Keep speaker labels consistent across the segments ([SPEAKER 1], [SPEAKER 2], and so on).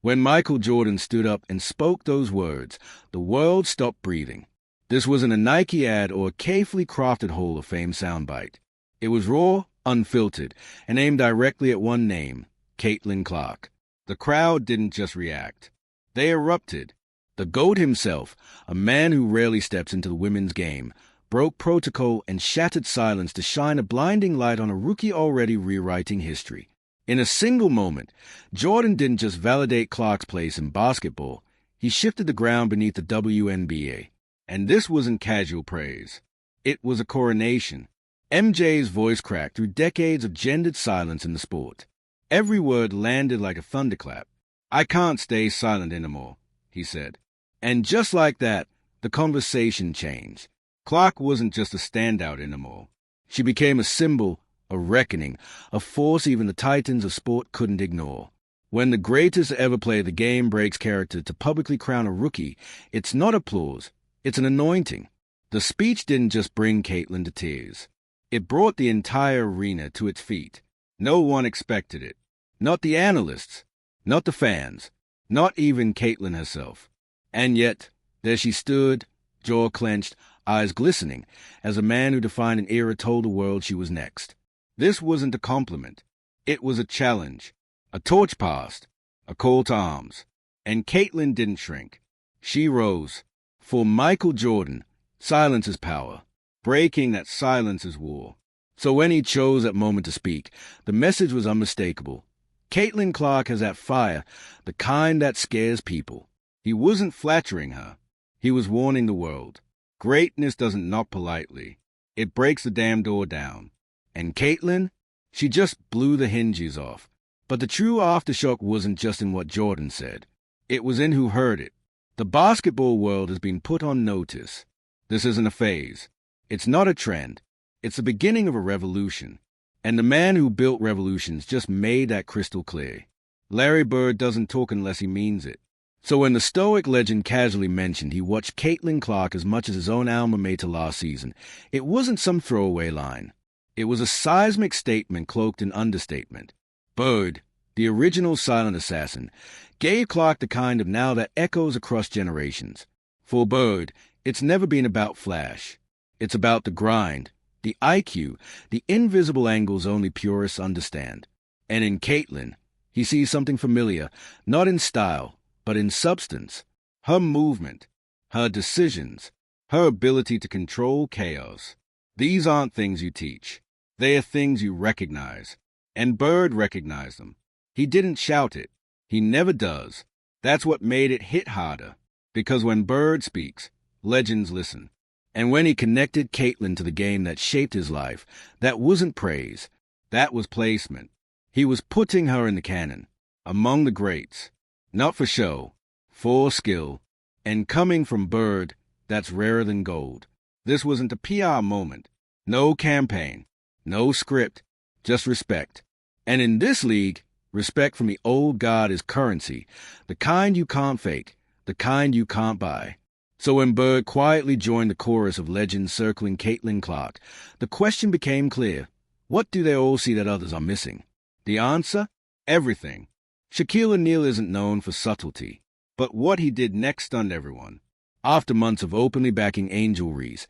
[SPEAKER 1] When Michael Jordan stood up and spoke those words, the world stopped breathing. This wasn't a Nike ad or a carefully crafted Hall of Fame soundbite. It was raw, unfiltered, and aimed directly at one name, Caitlin Clark. The crowd didn't just react. They erupted. The GOAT himself, a man who rarely steps into the women's game, broke protocol and shattered silence to shine a blinding light on a rookie already rewriting history. In a single moment, Jordan didn't just validate Clark's place in basketball, he shifted the ground beneath the WNBA. And this wasn't casual praise. It was a coronation. MJ's voice cracked through decades of gendered silence in the sport. Every word landed like a thunderclap. "I can't stay silent anymore," he said. And just like that, the conversation changed. Clark wasn't just a standout anymore. She became a symbol, a reckoning, a force even the titans of sport couldn't ignore. When the greatest to ever play the game breaks character to publicly crown a rookie, it's not applause, it's an anointing. The speech didn't just bring Caitlin to tears. It brought the entire arena to its feet. No one expected it. Not the analysts, not the fans, not even Caitlin herself. And yet, there she stood, jaw clenched, eyes glistening, as a man who defined an era told the world she was next. This wasn't a compliment. It was a challenge, a torch passed, a call to arms. And Caitlin didn't shrink. She rose. For Michael Jordan, silence is power. Breaking that silence is war. So when he chose that moment to speak, the message was unmistakable. Caitlin Clark has that fire, the kind that scares people. He wasn't flattering her. He was warning the world. Greatness doesn't knock politely. It breaks the damn door down. And Caitlin? She just blew the hinges off. But the true aftershock wasn't just in what Jordan said. It was in who heard it. The basketball world has been put on notice. This isn't a phase. It's not a trend. It's the beginning of a revolution. And the man who built revolutions just made that crystal clear. Larry Bird doesn't talk unless he means it. So when the stoic legend casually mentioned he watched Caitlin Clark as much as his own alma mater last season, it wasn't some throwaway line. It was a seismic statement cloaked in understatement. Bird, the original silent assassin, gave Clark the kind of now that echoes across generations. For Bird, it's never been about flash. It's about the grind, the IQ, the invisible angles only purists understand. And in Caitlin, he sees something familiar, not in style, but in substance. Her movement, her decisions, her ability to control chaos. These aren't things you teach. They are things you recognize. And Bird recognized them. He didn't shout it. He never does. That's what made it hit harder. Because when Bird speaks, legends listen. And when he connected Caitlin to the game that shaped his life, that wasn't praise. That was placement. He was putting her in the canon, among the greats. Not for show, for skill. And coming from Bird, that's rarer than gold. This wasn't a PR moment. No campaign. No script. Just respect. And in this league, respect from the old guard is currency. The kind you can't fake. The kind you can't buy. So when Bird quietly joined the chorus of legends circling Caitlin Clark, the question became clear. What do they all see that others are missing? The answer? Everything. Shaquille O'Neal isn't known for subtlety, but what he did next stunned everyone. After months of openly backing Angel Reese,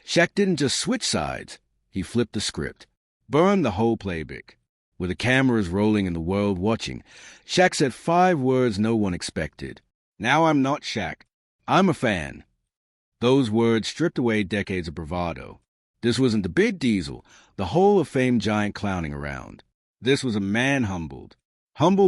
[SPEAKER 1] Shaq didn't just switch sides, he flipped the script, burned the whole playbook. With the cameras rolling and the world watching, Shaq said 5 words no one expected. Now I'm not Shaq. I'm a fan. Those words stripped away decades of bravado. This wasn't the big diesel, the Hall of Fame giant clowning around. This was a man humbled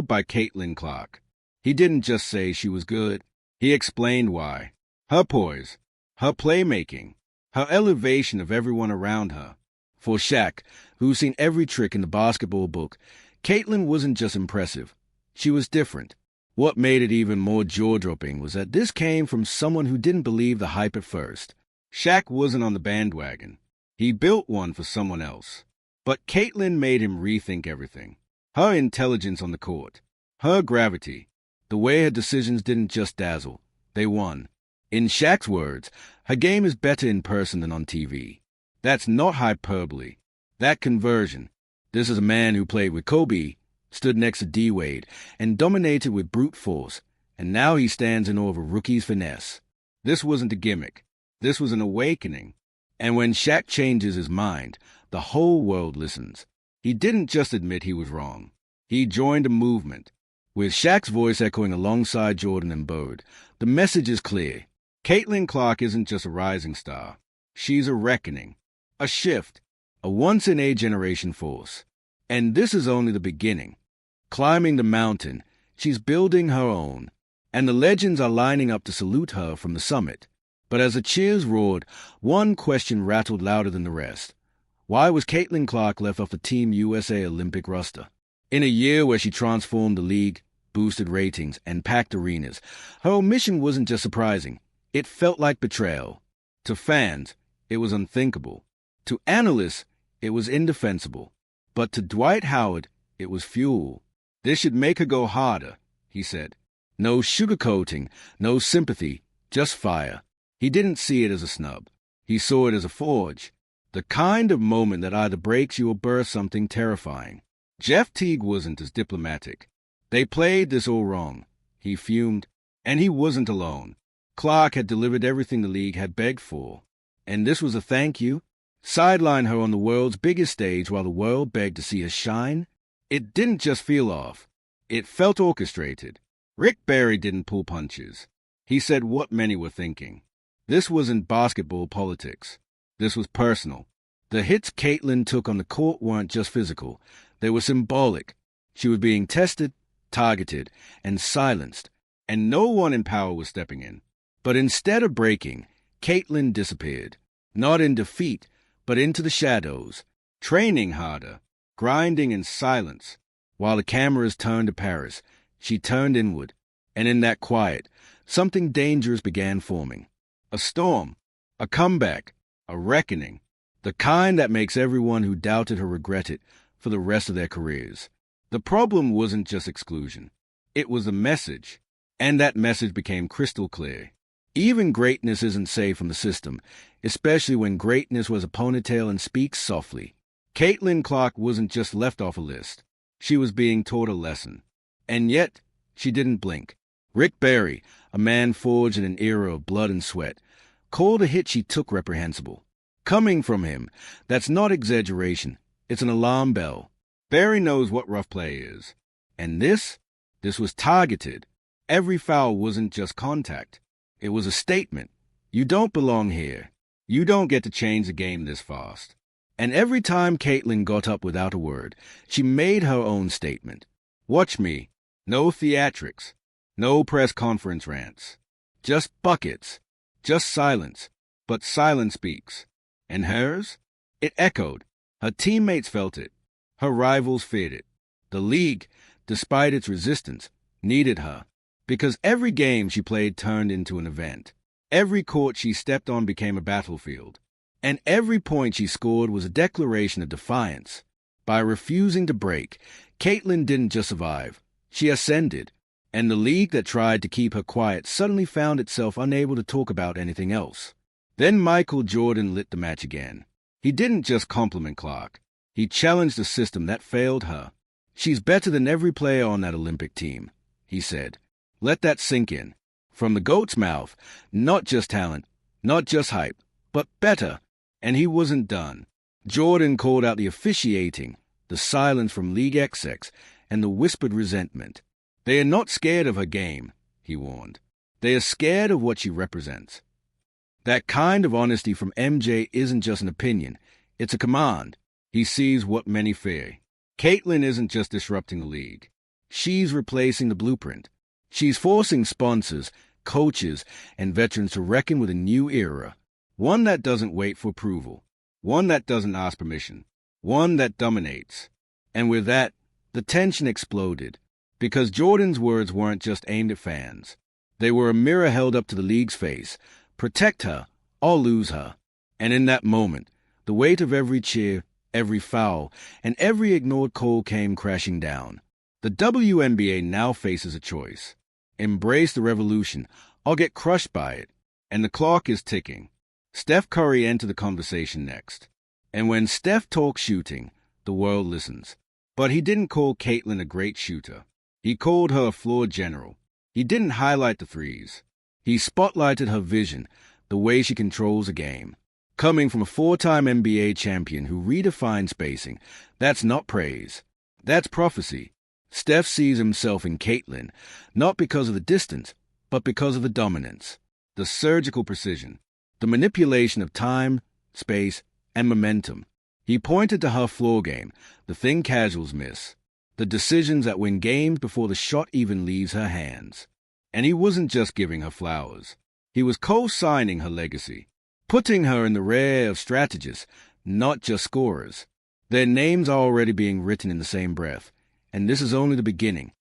[SPEAKER 1] by Caitlin Clark. He didn't just say she was good. He explained why. Her poise, her playmaking, her elevation of everyone around her. For Shaq, who's seen every trick in the basketball book, Caitlin wasn't just impressive. She was different. What made it even more jaw-dropping was that this came from someone who didn't believe the hype at first. Shaq wasn't on the bandwagon. He built one for someone else. But Caitlin made him rethink everything. Her intelligence on the court, her gravity, the way her decisions didn't just dazzle, they won. In Shaq's words, her game is better in person than on TV. That's not hyperbole. That conversion. This is a man who played with Kobe, stood next to D-Wade, and dominated with brute force, and now he stands in awe of a rookie's finesse. This wasn't a gimmick. This was an awakening. And when Shaq changes his mind, the whole world listens. He didn't just admit he was wrong. He joined a movement. With Shaq's voice echoing alongside Jordan and Bird, the message is clear. Caitlin Clark isn't just a rising star. She's a reckoning, a shift, a once-in-a-generation force. And this is only the beginning. Climbing the mountain, she's building her own, and the legends are lining up to salute her from the summit. But as the cheers roared, one question rattled louder than the rest. Why was Caitlin Clark left off the Team USA Olympic roster? In a year where she transformed the league, boosted ratings, and packed arenas, her omission wasn't just surprising. It felt like betrayal. To fans, it was unthinkable. To analysts, it was indefensible. But to Dwight Howard, it was fuel. This should make her go harder, he said. No sugarcoating, no sympathy, just fire. He didn't see it as a snub. He saw it as a forge. The kind of moment that either breaks you or births something terrifying. Jeff Teague wasn't as diplomatic. They played this all wrong. He fumed, and he wasn't alone. Clark had delivered everything the league had begged for. And this was a thank you? Sideline her on the world's biggest stage while the world begged to see her shine? It didn't just feel off. It felt orchestrated. Rick Barry didn't pull punches. He said what many were thinking. This wasn't basketball politics. This was personal. The hits Caitlin took on the court weren't just physical. They were symbolic. She was being tested, targeted, and silenced, and no one in power was stepping in. But instead of breaking, Caitlin disappeared. Not in defeat, but into the shadows, training harder, grinding in silence. While the cameras turned to Paris, she turned inward, and in that quiet, something dangerous began forming. A storm, a comeback, a reckoning, the kind that makes everyone who doubted her regret it for the rest of their careers. The problem wasn't just exclusion. It was a message, and that message became crystal clear. Even greatness isn't safe from the system, especially when greatness was a ponytail and speaks softly. Caitlin Clark wasn't just left off a list. She was being taught a lesson. And yet, she didn't blink. Rick Barry, a man forged in an era of blood and sweat, called a hit she took reprehensible. Coming from him, that's not exaggeration. It's an alarm bell. Barry knows what rough play is. And this was targeted. Every foul wasn't just contact. It was a statement. You don't belong here. You don't get to change the game this fast. And every time Caitlin got up without a word, she made her own statement. Watch me. No theatrics. No press conference rants. Just buckets. Just silence. But silence speaks. And hers? It echoed. Her teammates felt it. Her rivals feared it. The league, despite its resistance, needed her. Because every game she played turned into an event. Every court she stepped on became a battlefield. And every point she scored was a declaration of defiance. By refusing to break, Caitlin didn't just survive. She ascended. And the league that tried to keep her quiet suddenly found itself unable to talk about anything else. Then Michael Jordan lit the match again. He didn't just compliment Clark. He challenged the system that failed her. She's better than every player on that Olympic team, he said. Let that sink in. From the GOAT's mouth, not just talent, not just hype, but better. And he wasn't done. Jordan called out the officiating, the silence from league execs, and the whispered resentment. They are not scared of her game, he warned. They are scared of what she represents. That kind of honesty from MJ isn't just an opinion. It's a command. He sees what many fear. Caitlin isn't just disrupting the league. She's replacing the blueprint. She's forcing sponsors, coaches, and veterans to reckon with a new era. One that doesn't wait for approval. One that doesn't ask permission. One that dominates. And with that, the tension exploded. Because Jordan's words weren't just aimed at fans. They were a mirror held up to the league's face. Protect her, or lose her. And in that moment, the weight of every cheer, every foul, and every ignored call came crashing down. The WNBA now faces a choice. Embrace the revolution, or get crushed by it. And the clock is ticking. Steph Curry entered the conversation next. And when Steph talks shooting, the world listens. But he didn't call Caitlin a great shooter. He called her a floor general. He didn't highlight the threes. He spotlighted her vision, the way she controls a game. Coming from a four-time NBA champion who redefined spacing, that's not praise. That's prophecy. Steph sees himself in Caitlin, not because of the distance, but because of the dominance, the surgical precision, the manipulation of time, space, and momentum. He pointed to her floor game, the thing casuals miss, the decisions that win games before the shot even leaves her hands. And he wasn't just giving her flowers. He was co-signing her legacy, putting her in the rear of strategists, not just scorers. Their names are already being written in the same breath, and this is only the beginning.